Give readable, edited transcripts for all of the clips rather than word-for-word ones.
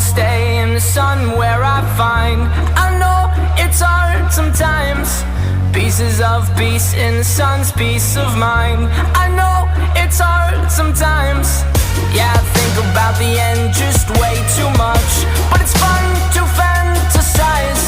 stay in the sun where I find. I know it's hard sometimes. Pieces of peace in the sun's peace of mind. I know it's hard sometimes. Yeah, I think about the end just way too much, but it's fun to fantasize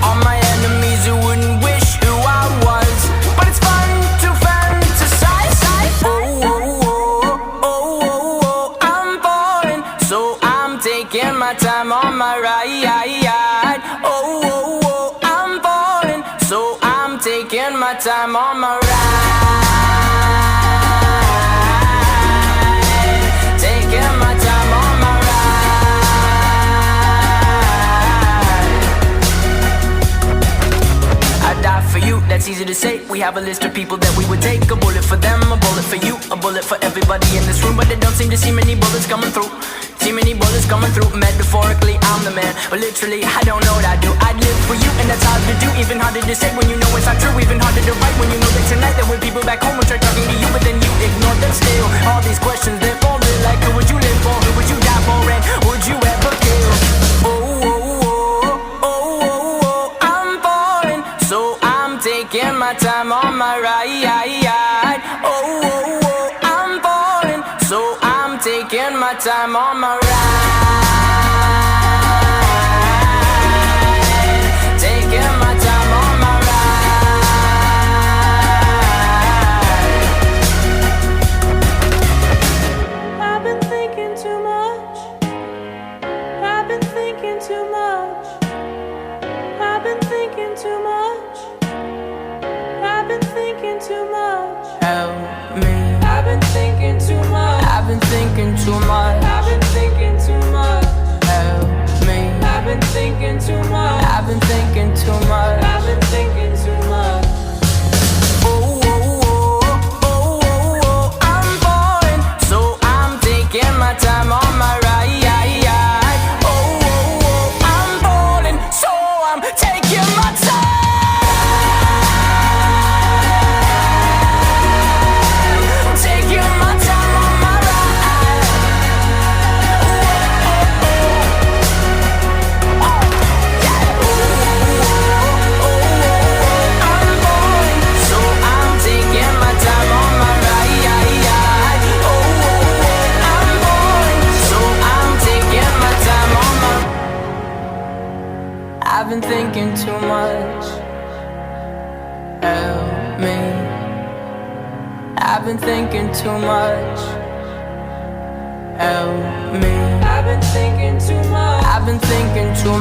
on my enemies who wouldn't wish who I was. But it's fun to fantasize. Oh, oh, oh, oh, oh, oh, I'm falling, so I'm taking my time on my ride. Oh, oh, oh, I'm falling, so I'm taking my time on my ride. Taking my time on my ride. I'd die for you, that's easy to say. We have a list of people that we would take. A bullet for them, a bullet for you, a bullet for everybody in this room. But they don't seem to see many bullets coming through. See many bullets coming through. Metaphorically, I'm the man, but literally, I don't know what I do. I'd live for you, and that's hard to do. Even harder to say when you know it's not true. Even harder to write when you know that tonight there were people back home who tried talking to you, but then you ignored them still. All these questions, they're falling like, who would you live for? Who would you die for? And would you ever kill? Oh, oh, oh, oh, oh, oh, I'm falling, so I'm taking my time on my ride. Oh, oh, oh, I'm falling, so I'm taking my time on my ride. Taking my time on my ride. I've been thinking too much. I've been thinking too much. I've been thinking too much. I've been thinking too much. Help me. I've been thinking too much. I've been thinking too much. I've been thinking too much. Help me. I've been thinking too much. I've been thinking too much. I've been thinking too much. Oh, oh, oh, oh, oh, oh, I'm falling, so I'm taking my time on my ride. Oh, oh, oh, I'm falling, so I'm taking my time. Taking my time on my ride. Oh, oh, oh, oh, yeah. Oh, oh, oh, I'm falling, so I'm taking my time on my ride. Oh, oh, oh, I'm falling, so I'm taking my time on my. I've been thinking too much. Help me. I've been thinking too much. Help me. I've been thinking too much. I've been thinking too